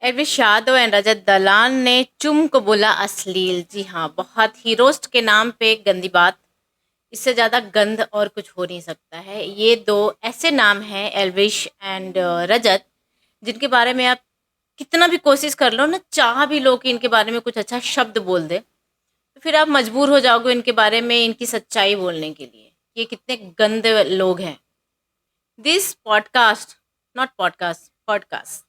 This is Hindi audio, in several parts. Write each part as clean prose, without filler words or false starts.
एल्विश यादव एंड रजत दलाल ने चुम को बोला अश्लील। जी हाँ, बहुत ही रोस्ट के नाम पे गंदी बात। इससे ज़्यादा गंद और कुछ हो नहीं सकता है। ये दो ऐसे नाम हैं, एल्विश एंड रजत, जिनके बारे में आप कितना भी कोशिश कर लो ना, चाह भी लो कि इनके बारे में कुछ अच्छा शब्द बोल दे, तो फिर आप मजबूर हो जाओगे इनके बारे में इनकी सच्चाई बोलने के लिए। ये कितने गंदे लोग हैं। This podcast, not podcast, podcast,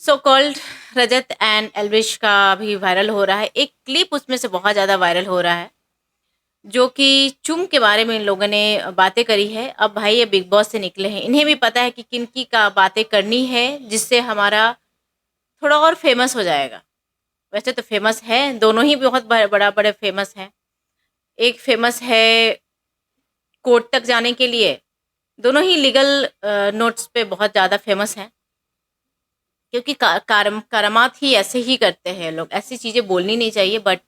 so called Rajat and Elvish का भी वायरल हो रहा है। एक क्लिप उसमें से बहुत ज़्यादा वायरल हो रहा है, जो कि चुम के बारे में इन लोगों ने बातें करी है। अब भाई ये बिग बॉस से निकले हैं, इन्हें भी पता है कि किनकी का बातें करनी है, जिससे हमारा थोड़ा और फेमस हो जाएगा। वैसे तो फेमस है, दोनों ही बहुत बड़ा बड़े फेमस हैं। एक फेमस है कोर्ट तक जाने के लिए, दोनों ही लीगल नोट्स पे बहुत ज़्यादा फेमस हैं। क्योंकि करामात ही ऐसे ही करते हैं लोग। ऐसी चीज़ें बोलनी नहीं चाहिए, बट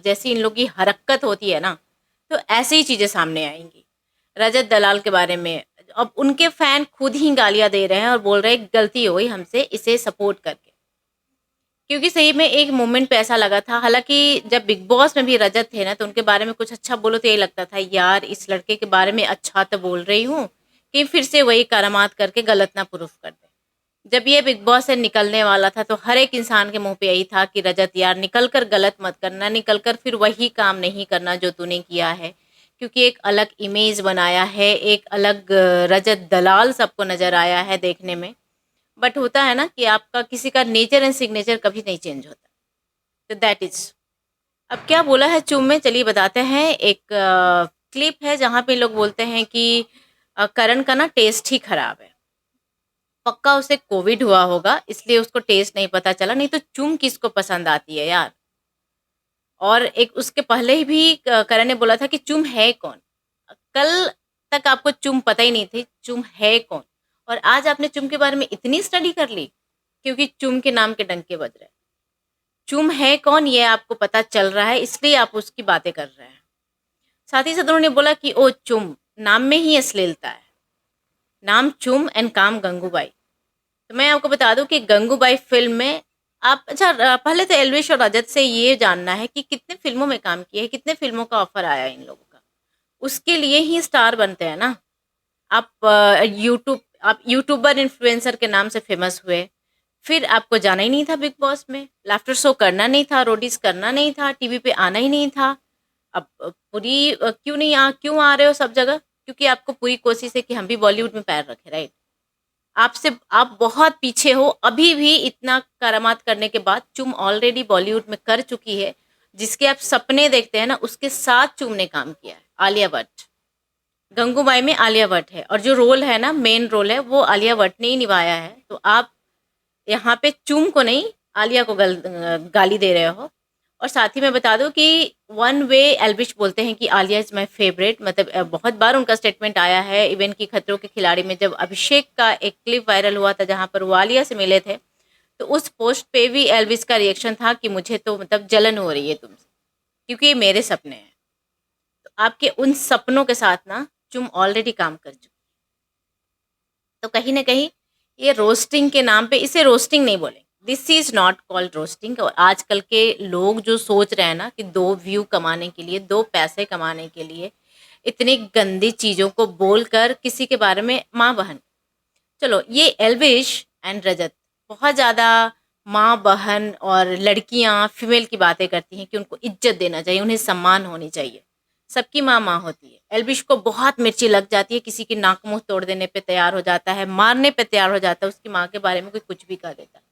जैसी इन लोग की हरकत होती है ना, तो ऐसे ही चीज़ें सामने आएंगी। रजत दलाल के बारे में अब उनके फैन खुद ही गालियां दे रहे हैं और बोल रहे हैं गलती हो गई हमसे इसे सपोर्ट करके। क्योंकि सही में एक मोमेंट पे ऐसा लगा था, हालांकि जब बिग बॉस में भी रजत थे ना, तो उनके बारे में कुछ अच्छा बोलो तो यही लगता था यार इस लड़के के बारे में अच्छा तो बोल रही हूँ, कि फिर से वही करामात करके गलत ना प्रूफ कर दे। जब ये बिग बॉस से निकलने वाला था, तो हर एक इंसान के मुंह पे यही था कि रजत यार निकल कर गलत मत करना, निकल कर फिर वही काम नहीं करना जो तूने किया है। क्योंकि एक अलग इमेज बनाया है, एक अलग रजत दलाल सबको नजर आया है देखने में। बट होता है ना कि आपका किसी का नेचर एंड सिग्नेचर कभी नहीं चेंज होता। तो दैट इज। अब क्या बोला है चुम में, चलिए बताते हैं। एक क्लिप है जहाँ पे लोग बोलते हैं कि करण का ना टेस्ट ही खराब है। पक्का उसे कोविड हुआ होगा, इसलिए उसको टेस्ट नहीं पता चला, नहीं तो चुम किसको पसंद आती है यार। और एक उसके पहले ही भी करण ने बोला था कि चुम है कौन। कल तक आपको चुम पता ही नहीं थी चुम है कौन, और आज आपने चुम के बारे में इतनी स्टडी कर ली, क्योंकि चुम के नाम के डंके बज रहे हैं। चुम है कौन ये आपको पता चल रहा है, इसलिए आप उसकी बातें कर रहे हैं। साथ ही साथ उन्होंने बोला कि ओ चुम, नाम में ही अश्लीलता है। नाम चुम एंड काम गंगूबाई। तो मैं आपको बता दूं कि गंगूबाई फ़िल्म में आप अच्छा पहले तो एल्विश और रजत से ये जानना है कि कितने फ़िल्मों में काम किए हैं, कितने फ़िल्मों का ऑफ़र आया है इन लोगों का। उसके लिए ही स्टार बनते हैं ना। आप आप यूट्यूबर इन्फ्लुएंसर के नाम से फ़ेमस हुए, फिर आपको जाना ही नहीं था बिग बॉस में, लाफ्टर शो करना नहीं था, रोडीज़ करना नहीं था, टीवी पे आना ही नहीं था। अब क्यों आ रहे हो सब जगह? क्योंकि आपको पूरी कोशिश है कि हम भी बॉलीवुड में पैर रखें, राइट? आपसे आप बहुत पीछे हो, अभी भी इतना करामात करने के बाद चुम ऑलरेडी बॉलीवुड में कर चुकी है। जिसके आप सपने देखते हैं ना, उसके साथ चुम ने काम किया है, आलिया भट्ट। गंगूबाई में आलिया भट्ट है, और जो रोल है ना, मेन रोल है, वो आलिया भट्ट ने ही निभाया है। तो आप यहाँ पे चुम को नहीं, आलिया को गाली दे रहे हो। और साथ ही मैं बता दूं कि वन वे एल्विश बोलते हैं कि आलिया इज़ माय फेवरेट, मतलब बहुत बार उनका स्टेटमेंट आया है। इवन की खतरों के खिलाड़ी में जब अभिषेक का एक क्लिप वायरल हुआ था जहाँ पर वो आलिया से मिले थे, तो उस पोस्ट पे भी एल्विश का रिएक्शन था कि मुझे तो मतलब जलन हो रही है तुमसे, क्योंकि ये मेरे सपने हैं। तो आपके उन सपनों के साथ ना चुम ऑलरेडी काम कर चुकी। तो कहीं ना कहीं ये रोस्टिंग के नाम पे, इसे रोस्टिंग नहीं बोलेंगे, this is not called roasting. और आजकल के लोग जो सोच रहे हैं ना कि दो व्यू कमाने के लिए, दो पैसे कमाने के लिए इतनी गंदी चीज़ों को बोलकर किसी के बारे में, माँ बहन, चलो ये एल्विश एंड रजत बहुत ज़्यादा माँ बहन और लड़कियाँ फीमेल की बातें करती हैं कि उनको इज्जत देना चाहिए, उन्हें सम्मान होनी चाहिए। सबकी माँ माँ होती है। एल्विश को बहुत मिर्ची लग जाती है, किसी की नाक मुंह तोड़ देने पे तैयार हो जाता है, मारने पे तैयार हो जाता है, उसकी माँ के बारे में कोई कुछ भी कह देता है।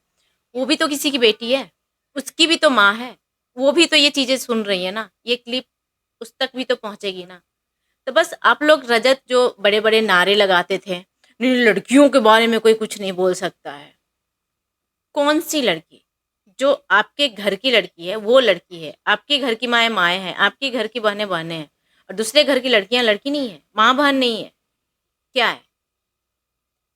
वो भी तो किसी की बेटी है, उसकी भी तो माँ है, वो भी तो ये चीज़ें सुन रही है ना, ये क्लिप उस तक भी तो पहुँचेगी ना। तो बस आप लोग रजत जो बड़े बड़े नारे लगाते थे, नहीं लड़कियों के बारे में कोई कुछ नहीं बोल सकता है। कौन सी लड़की? जो आपके घर की लड़की है वो लड़की है, आपके घर की माएँ माएँ हैं, आपके घर की बहनें बहनें हैं, और दूसरे घर की लड़कियां लड़की नहीं है, माँ बहन नहीं है, क्या है?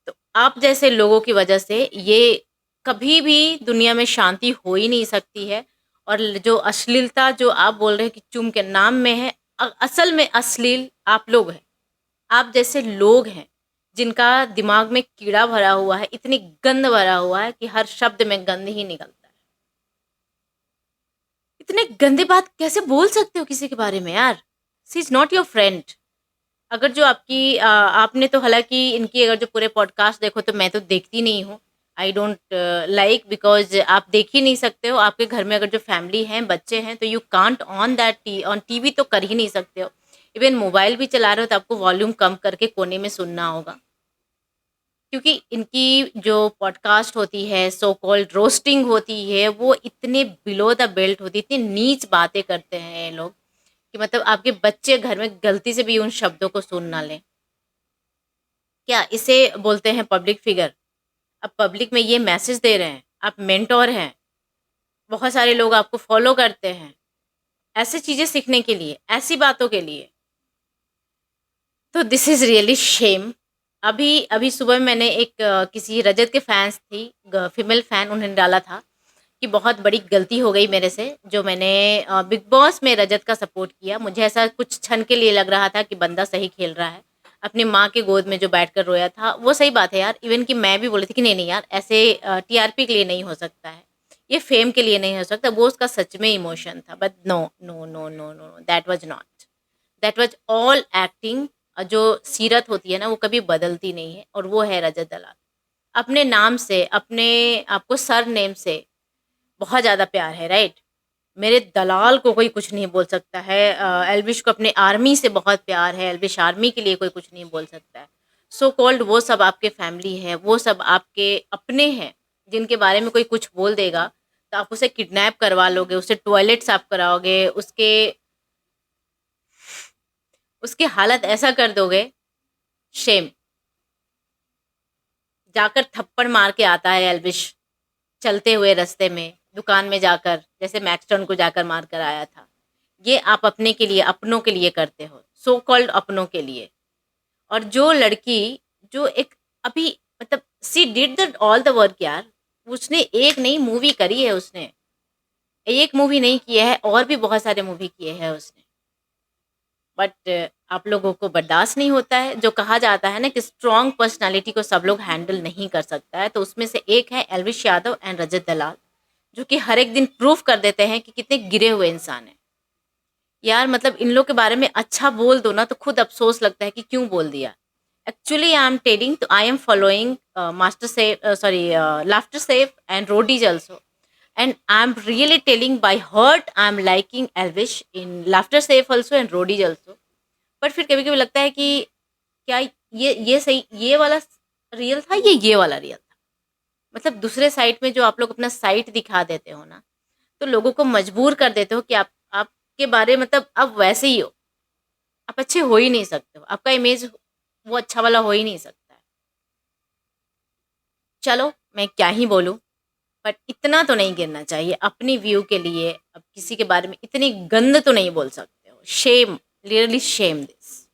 तो आप जैसे लोगों की वजह से ये कभी भी दुनिया में शांति हो ही नहीं सकती है। और जो अश्लीलता जो आप बोल रहे हैं कि चुम के नाम में है, असल में अश्लील आप लोग हैं। आप जैसे लोग हैं जिनका दिमाग में कीड़ा भरा हुआ है, इतनी गंद भरा हुआ है कि हर शब्द में गंद ही निकलता है। इतने गंदे बात कैसे बोल सकते हो किसी के बारे में यार? She is not your friend. अगर जो आपने तो हालाँकि इनकी अगर जो पूरे पॉडकास्ट देखो तो मैं तो देखती नहीं हूँ। आई डोंट लाइक बिकॉज़ आप देख ही नहीं सकते हो। आपके घर में अगर जो फैमिली हैं, बच्चे हैं तो you can't on that T on TV तो कर ही नहीं सकते हो। इवन मोबाइल भी चला रहे हो तो आपको वॉल्यूम कम करके कोने में सुनना होगा। क्योंकि इनकी जो पॉडकास्ट होती है, सो कॉल्ड रोस्टिंग होती है, वो इतने बिलो द बेल्ट होती है, इतनी नीच बातें करते हैं ये लोग कि मतलब आपके बच्चे घर में गलती से भी उन शब्दों को सुन ना लें। क्या इसे बोलते हैं पब्लिक फिगर? अब पब्लिक में ये मैसेज दे रहे हैं, आप मेंटोर हैं, बहुत सारे लोग आपको फॉलो करते हैं, ऐसी चीज़ें सीखने के लिए, ऐसी बातों के लिए। तो दिस इज़ रियली शेम। अभी अभी सुबह मैंने एक किसी रजत के फैन्स थी, फीमेल फैन, उन्होंने डाला था कि बहुत बड़ी गलती हो गई मेरे से जो मैंने बिग बॉस में रजत का सपोर्ट किया। मुझे ऐसा कुछ क्षण के लिए लग रहा था कि बंदा सही खेल रहा है। अपनी माँ के गोद में जो बैठकर रोया था, वो सही बात है यार। इवन कि मैं भी बोली थी कि नहीं नहीं यार, ऐसे टीआरपी के लिए नहीं हो सकता है, ये फेम के लिए नहीं हो सकता। वो उसका सच में इमोशन था, but no no no no no, that was not, that was all acting. जो सीरत होती है ना, वो कभी बदलती नहीं है, और वो है रजत दलाल। अपने नाम से, अपने आपको सर नेम से बहुत ज़्यादा प्यार है, राइट? मेरे दलाल को कोई कुछ नहीं बोल सकता है। एल्विश को अपने आर्मी से बहुत प्यार है, एल्विश आर्मी के लिए कोई कुछ नहीं बोल सकता है। सो कॉल्ड वो सब आपके फैमिली है, वो सब आपके अपने हैं, जिनके बारे में कोई कुछ बोल देगा तो आप उसे किडनैप करवा लोगे, उससे टॉयलेट साफ कराओगे, उसके उसकी हालत ऐसा कर दोगे। शेम। जाकर थप्पड़ मार के आता है एल्विश, चलते हुए रास्ते में, दुकान में जाकर, जैसे मैक्सटन को जाकर मार कर आया था। ये आप अपने के लिए, अपनों के लिए करते हो, सो कॉल्ड अपनों के लिए। और जो लड़की, जो एक अभी मतलब she did the all the work यार। उसने एक नई मूवी करी है, उसने एक मूवी नहीं की है, और भी बहुत सारे मूवी किए हैं उसने। बट आप लोगों को बर्दाश्त नहीं होता है। जो कहा जाता है ना कि स्ट्रॉन्ग पर्सनालिटी को सब लोग हैंडल नहीं कर सकता है, तो उसमें से एक है एल्विश यादव एंड रजत दलाल, जो कि हर एक दिन प्रूफ कर देते हैं कि कितने गिरे हुए इंसान हैं। यार मतलब इन लोग के बारे में अच्छा बोल दो ना तो खुद अफ़सोस लगता है कि क्यों बोल दिया। एक्चुअली आई एम टेलिंग, तो I am following Master Chef, sorry, Laughter Chef and Roadies also, and I am really telling by heart, I am liking Elvish in Laughter Chef also and Roadies also. But फिर कभी-कभी लगता है कि क्या ये सही, ये वाला रियल था, ये वाला रियल था? मतलब दूसरे साइड में जो आप लोग अपना साइट दिखा देते हो ना, तो लोगों को मजबूर कर देते हो कि आप आपके बारे मतलब आप वैसे ही हो, आप अच्छे हो ही नहीं सकते हो, आपका इमेज वो अच्छा वाला हो ही नहीं सकता है। चलो, मैं क्या ही बोलूँ, बट इतना तो नहीं गिरना चाहिए अपनी व्यू के लिए। अब किसी के बारे में इतनी गंद तो नहीं बोल सकते हो। Shame, really shame this.